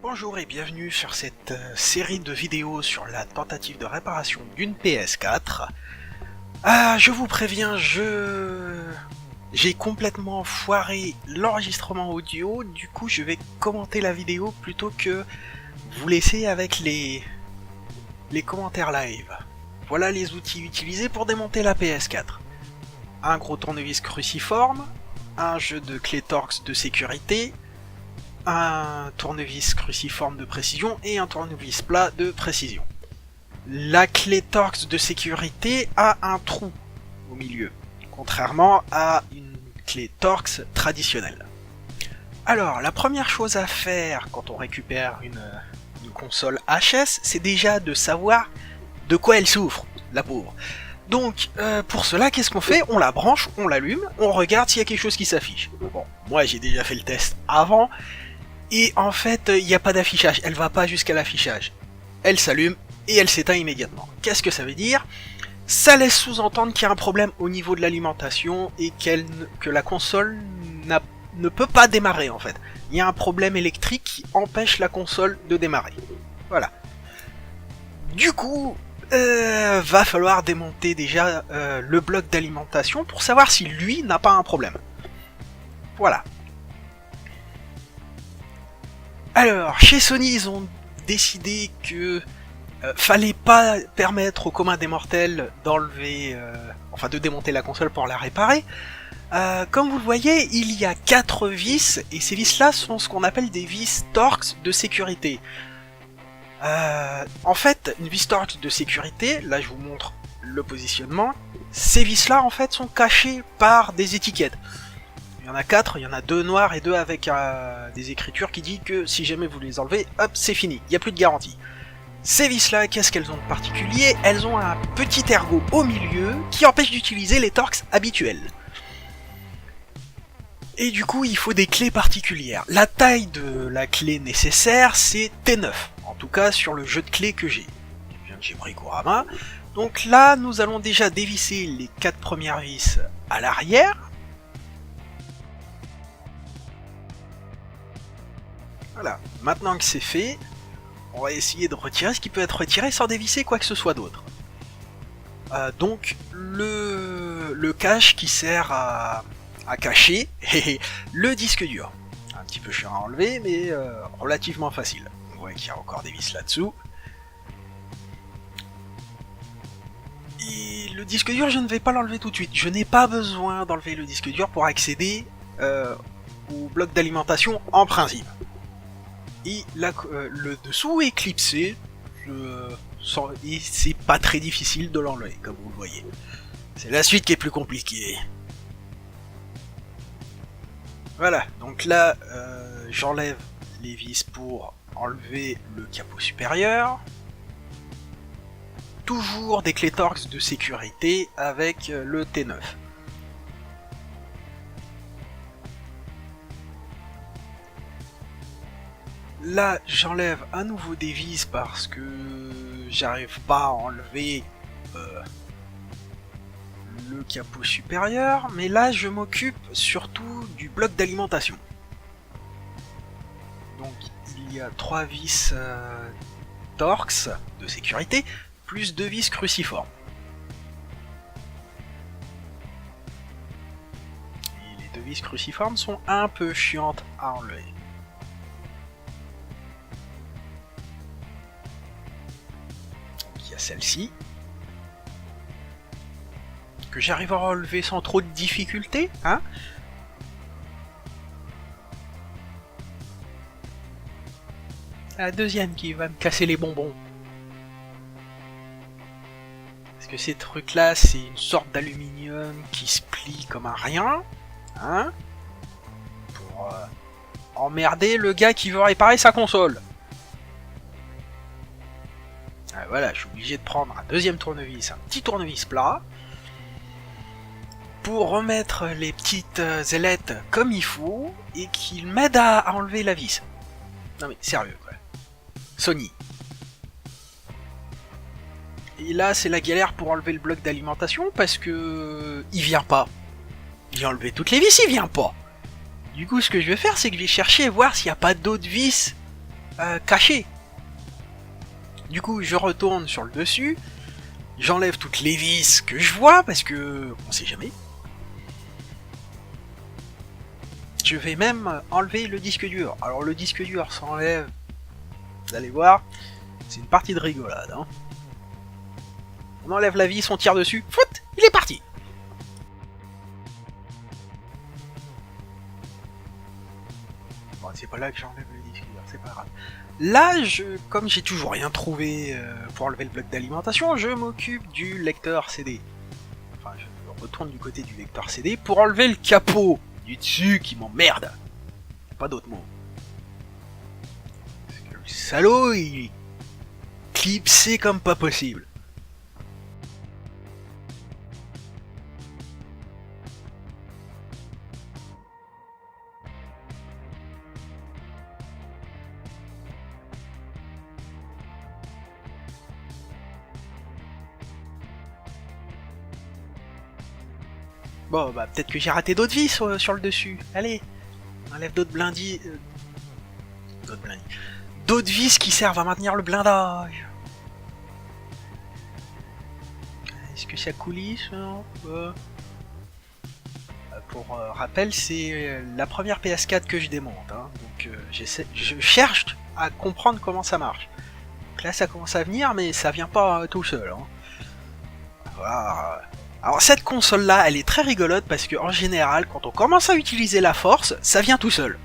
Bonjour et bienvenue sur cette série de vidéos sur la tentative de réparation d'une PS4. Je vous préviens, j'ai complètement foiré l'enregistrement audio, du coup je vais commenter la vidéo plutôt que vous laisser avec les commentaires live. Voilà les outils utilisés pour démonter la PS4. Un gros tournevis cruciforme, un jeu de clés Torx de sécurité, un tournevis cruciforme de précision et un tournevis plat de précision. La clé Torx de sécurité a un trou au milieu, contrairement à une clé Torx traditionnelle. Alors, la première chose à faire quand on récupère une console HS, c'est déjà de savoir de quoi elle souffre, la pauvre. Donc, pour cela, qu'est-ce qu'on fait? On la branche, on l'allume, on regarde s'il y a quelque chose qui s'affiche. Bon, moi j'ai déjà fait le test avant, et en fait, il n'y a pas d'affichage, elle va pas jusqu'à l'affichage. Elle s'allume et elle s'éteint immédiatement. Qu'est-ce que ça veut dire? Ça laisse sous-entendre qu'il y a un problème au niveau de l'alimentation et que la console ne peut pas démarrer en fait. Il y a un problème électrique qui empêche la console de démarrer. Voilà. Du coup, va falloir démonter déjà le bloc d'alimentation pour savoir si lui n'a pas un problème. Voilà. Alors, chez Sony, ils ont décidé que fallait pas permettre au commun des mortels d'enlever, de démonter la console pour la réparer. Comme vous le voyez, il y a 4 vis, et ces vis-là sont ce qu'on appelle des vis Torx de sécurité. En fait, une vis Torx de sécurité, là je vous montre le positionnement, ces vis-là en fait sont cachées par des étiquettes. Il y en a 4, il y en a 2 noirs et 2 avec des écritures qui disent que si jamais vous les enlevez, hop, c'est fini, il n'y a plus de garantie. Ces vis-là, qu'est-ce qu'elles ont de particulier? Elles ont un petit ergot au milieu qui empêche d'utiliser les Torx habituels. Et du coup, il faut des clés particulières. La taille de la clé nécessaire, c'est T9. En tout cas, sur le jeu de clés que j'ai. Je viens de chez Bricorama. Donc là, nous allons déjà dévisser les 4 premières vis à l'arrière. Voilà, maintenant que c'est fait, on va essayer de retirer ce qui peut être retiré sans dévisser quoi que ce soit d'autre. Donc, le cache qui sert à cacher le disque dur. Un petit peu chiant à enlever, mais relativement facile. Vous voyez qu'il y a encore des vis là-dessous. Et le disque dur, je ne vais pas l'enlever tout de suite. Je n'ai pas besoin d'enlever le disque dur pour accéder au bloc d'alimentation en principe. Et le dessous est clipsé, et c'est pas très difficile de l'enlever, comme vous le voyez. C'est la suite qui est plus compliquée. Voilà, donc là, j'enlève les vis pour enlever le capot supérieur. Toujours des clés Torx de sécurité avec le T9. Là, j'enlève à nouveau des vis parce que j'arrive pas à enlever le capot supérieur, mais là je m'occupe surtout du bloc d'alimentation. Donc il y a 3 vis Torx de sécurité, plus 2 vis cruciformes. Et les 2 vis cruciformes sont un peu chiantes à enlever. Celle-ci, que j'arrive à relever sans trop de difficulté, hein. La deuxième qui va me casser les bonbons. Parce que ces trucs-là, c'est une sorte d'aluminium qui se plie comme un rien, hein, pour emmerder le gars qui veut réparer sa console. Voilà, je suis obligé de prendre un deuxième tournevis, un petit tournevis plat, pour remettre les petites ailettes comme il faut, et qu'il m'aide à enlever la vis. Non mais, sérieux quoi. Sony. Et là, c'est la galère pour enlever le bloc d'alimentation, parce que il vient pas. J'ai enlevé toutes les vis, il vient pas. Du coup, ce que je vais faire, c'est que je vais chercher et voir s'il n'y a pas d'autres vis caché. Du coup, je retourne sur le dessus, j'enlève toutes les vis que je vois, parce que on sait jamais. Je vais même enlever le disque dur. Alors le disque dur s'enlève, vous allez voir, c'est une partie de rigolade. Hein. On enlève la vis, on tire dessus, foot, il est parti. Bon, c'est pas là que j'enlève le disque dur, c'est pas grave. Là, comme j'ai toujours rien trouvé pour enlever le bloc d'alimentation, je m'occupe du lecteur CD. Enfin, je retourne du côté du lecteur CD pour enlever le capot du dessus qui m'emmerde. Pas d'autre mot. Parce que le salaud, il est clipsé comme pas possible. Bon, bah peut-être que j'ai raté d'autres vis sur le dessus. Allez, on enlève d'autres blindis. D'autres vis qui servent à maintenir le blindage. Est-ce que ça coulisse Pour rappel, c'est la première PS4 que je démonte. Hein. Donc je cherche à comprendre comment ça marche. Donc là, ça commence à venir, mais ça vient pas tout seul. Hein. Voilà. Alors cette console là, elle est très rigolote parce que en général, quand on commence à utiliser la force, ça vient tout seul.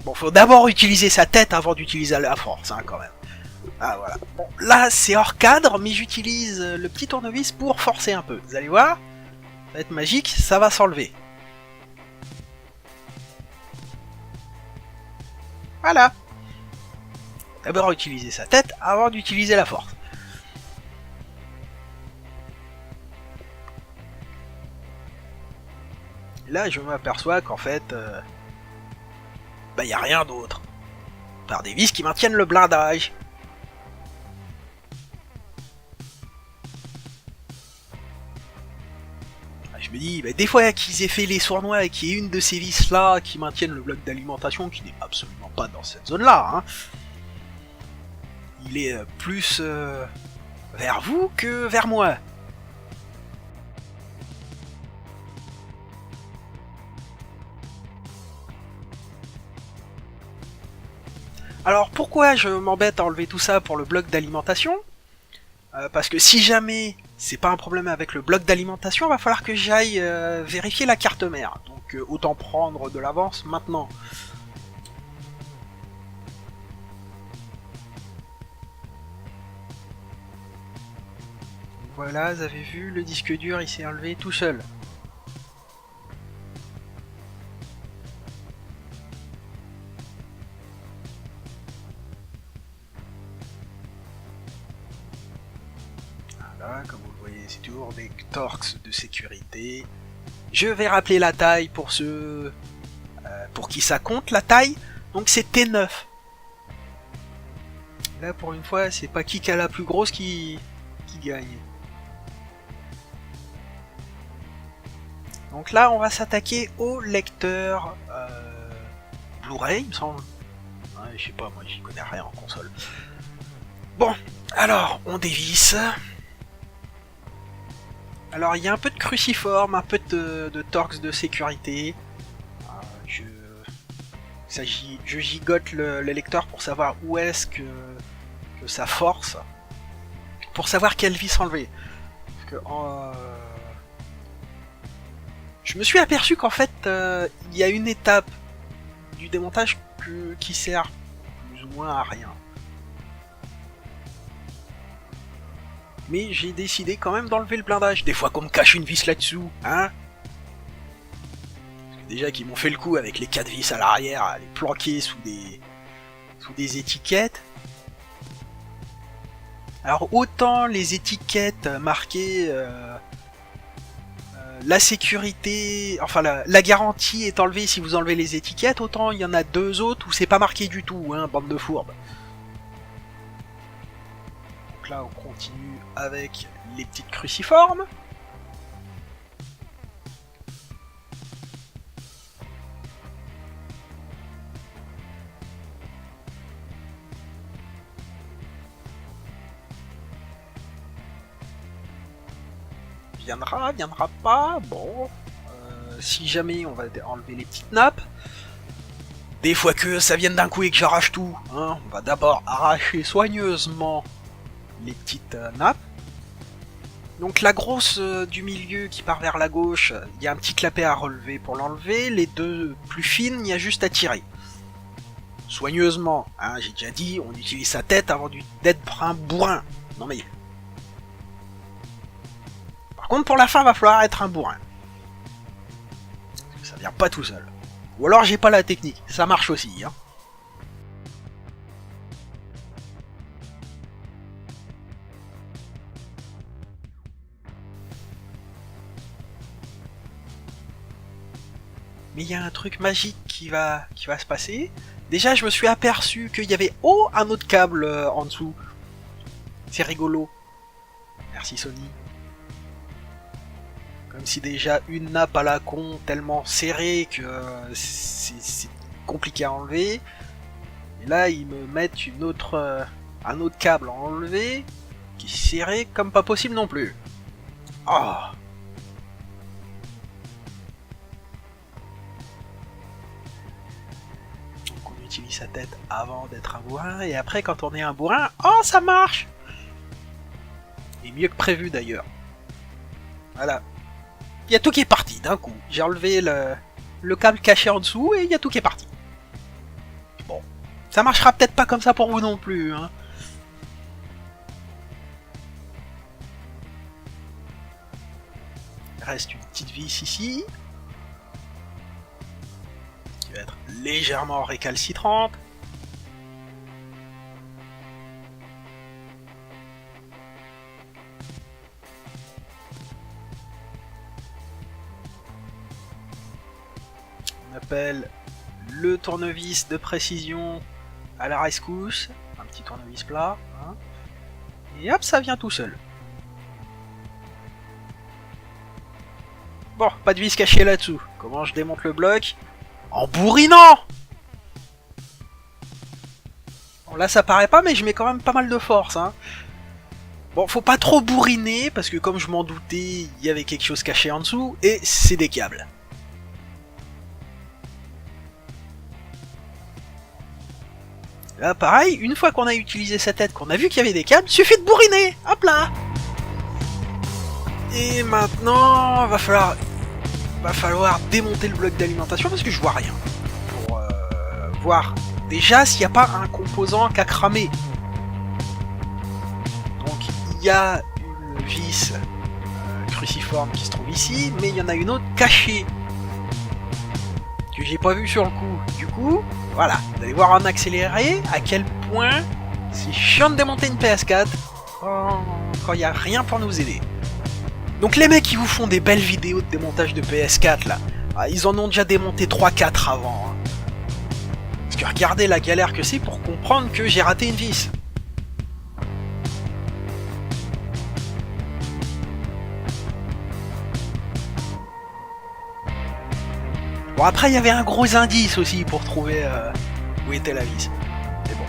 Bon, faut d'abord utiliser sa tête avant d'utiliser la force, hein, quand même. Ah voilà. Bon, là c'est hors cadre, mais j'utilise le petit tournevis pour forcer un peu. Vous allez voir, ça va être magique, ça va s'enlever. Voilà. D'abord utiliser sa tête avant d'utiliser la force. Là, je m'aperçois qu'en fait, bah y a rien d'autre. Par des vis qui maintiennent le blindage. Je me dis, bah, des fois qu'ils aient fait les sournois et qu'il y ait une de ces vis là qui maintiennent le bloc d'alimentation, qui n'est absolument pas dans cette zone là. Hein. Il est plus vers vous que vers moi. Alors pourquoi je m'embête à enlever tout ça pour le bloc d'alimentation parce que si jamais c'est pas un problème avec le bloc d'alimentation, va falloir que j'aille vérifier la carte mère. Donc autant prendre de l'avance maintenant. Voilà, vous avez vu, le disque dur il s'est enlevé tout seul. Comme vous le voyez, c'est toujours des torques de sécurité. Je vais rappeler la taille pour ceux pour qui ça compte, la taille. Donc c'est T9. Là, pour une fois, c'est pas qui a la plus grosse qui gagne. Donc là, on va s'attaquer au lecteur Blu-ray, il me semble. Ouais, je sais pas, moi j'y connais rien en console. Bon, alors, on dévisse. Alors il y a un peu de cruciforme, un peu de torques de sécurité. Je gigote le lecteur pour savoir où est-ce que ça force. Pour savoir quelle vis enlever. Parce que je me suis aperçu qu'en fait il y a une étape du démontage qui sert plus ou moins à rien. Mais j'ai décidé quand même d'enlever le blindage. Des fois qu'on me cache une vis là-dessous, hein. Parce que déjà qu'ils m'ont fait le coup avec les 4 vis à l'arrière, à les planquer sous des étiquettes. Alors autant les étiquettes marquées la sécurité, enfin la garantie est enlevée si vous enlevez les étiquettes, autant il y en a 2 autres où c'est pas marqué du tout, hein, bande de fourbes. Donc là on continue avec les petites cruciformes. viendra pas, bon. Si jamais on va enlever les petites nappes. Des fois que ça vienne d'un coup et que j'arrache tout, hein, on va d'abord arracher soigneusement les petites nappes. Donc la grosse du milieu qui part vers la gauche, il y a un petit clapet à relever pour l'enlever. Les deux plus fines, il y a juste à tirer. Soigneusement, hein, j'ai déjà dit, on utilise sa tête avant d'être un bourrin. Non mais... Par contre pour la fin, va falloir être un bourrin. Parce que ça vient pas tout seul. Ou alors j'ai pas la technique, ça marche aussi, hein. Mais il y a un truc magique qui va se passer. Déjà, je me suis aperçu qu'il y avait un autre câble en dessous. C'est rigolo. Merci Sony. Comme si déjà une nappe à la con tellement serrée que c'est compliqué à enlever. Et là, ils me mettent un autre câble à enlever qui est serré comme pas possible non plus. Oh. Utilise sa tête avant d'être un bourrin, et après quand on est un bourrin, oh ça marche. Et mieux que prévu d'ailleurs. Voilà. Il y a tout qui est parti d'un coup. J'ai enlevé le câble caché en dessous et il y a tout qui est parti. Bon. Ça marchera peut-être pas comme ça pour vous non plus, hein. Il reste une petite vis ici. Va être légèrement récalcitrante. On appelle le tournevis de précision à la rescousse, un petit tournevis plat, hein. Et hop, ça vient tout seul. Bon, pas de vis cachée là-dessous. Comment je démonte le bloc ? En bourrinant. Bon, là ça paraît pas, mais je mets quand même pas mal de force, hein. Bon, faut pas trop bourriner, parce que comme je m'en doutais, il y avait quelque chose caché en dessous, et c'est des câbles. Là pareil, une fois qu'on a utilisé sa tête, qu'on a vu qu'il y avait des câbles, suffit de bourriner. Hop là. Et maintenant, va falloir démonter le bloc d'alimentation parce que je vois rien. Pour voir déjà s'il n'y a pas un composant qui a cramé. Donc il y a une vis cruciforme qui se trouve ici, mais il y en a une autre cachée que j'ai pas vue sur le coup. Du coup, voilà, vous allez voir en accéléré à quel point c'est chiant de démonter une PS4 quand il n'y a rien pour nous aider. Donc les mecs qui vous font des belles vidéos de démontage de PS4 là, ils en ont déjà démonté 3-4 avant. Hein. Parce que regardez la galère que c'est pour comprendre que j'ai raté une vis. Bon après il y avait un gros indice aussi pour trouver où était la vis. Mais bon.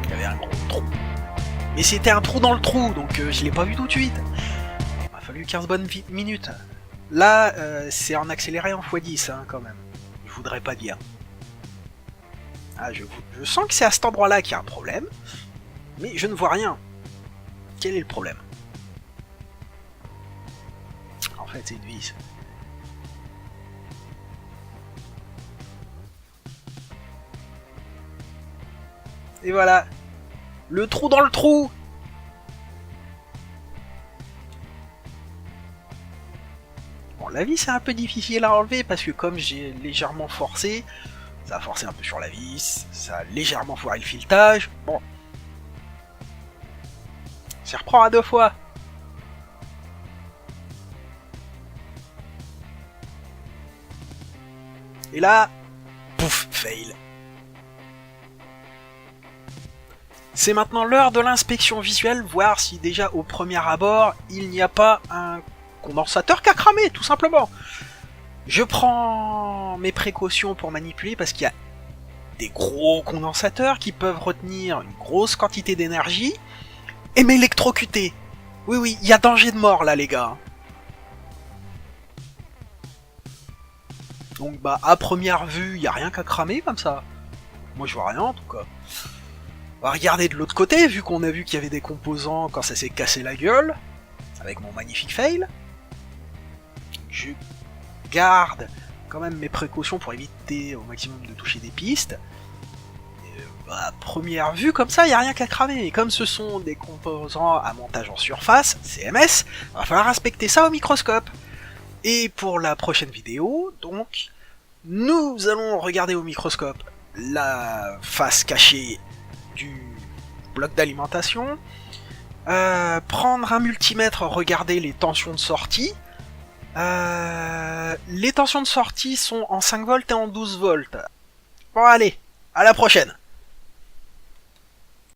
Il y avait un gros trou. Mais c'était un trou dans le trou, donc je l'ai pas vu tout de suite. Il m'a fallu 15 bonnes minutes. Là, c'est en accéléré en x10 hein, quand même. Je voudrais pas dire. Ah, je sens que c'est à cet endroit-là qu'il y a un problème, mais je ne vois rien. Quel est le problème? En fait, c'est une vis. Et voilà. Le trou dans le trou. Bon, la vis c'est un peu difficile à enlever parce que comme j'ai légèrement forcé, ça a forcé un peu sur la vis, ça a légèrement foiré le filetage. Bon. Ça reprend à 2 fois. Et là, pouf, fail. C'est maintenant l'heure de l'inspection visuelle, voir si déjà au premier abord, il n'y a pas un condensateur qui a cramé, tout simplement. Je prends mes précautions pour manipuler parce qu'il y a des gros condensateurs qui peuvent retenir une grosse quantité d'énergie et m'électrocuter. Oui, oui, il y a danger de mort là, les gars. Donc, bah, à première vue, il y a rien qu'à cramer comme ça. Moi, je vois rien en tout cas. On va regarder de l'autre côté, vu qu'on a vu qu'il y avait des composants quand ça s'est cassé la gueule. Avec mon magnifique fail. Je garde quand même mes précautions pour éviter au maximum de toucher des pistes. À première vue, comme ça, il n'y a rien qu'à cramer. Et comme ce sont des composants à montage en surface, CMS, va falloir inspecter ça au microscope. Et pour la prochaine vidéo, donc, nous allons regarder au microscope la face cachée du bloc d'alimentation, prendre un multimètre, regarder les tensions de sortie. Les tensions de sortie sont en 5 volts et en 12 volts. Bon allez, à la prochaine.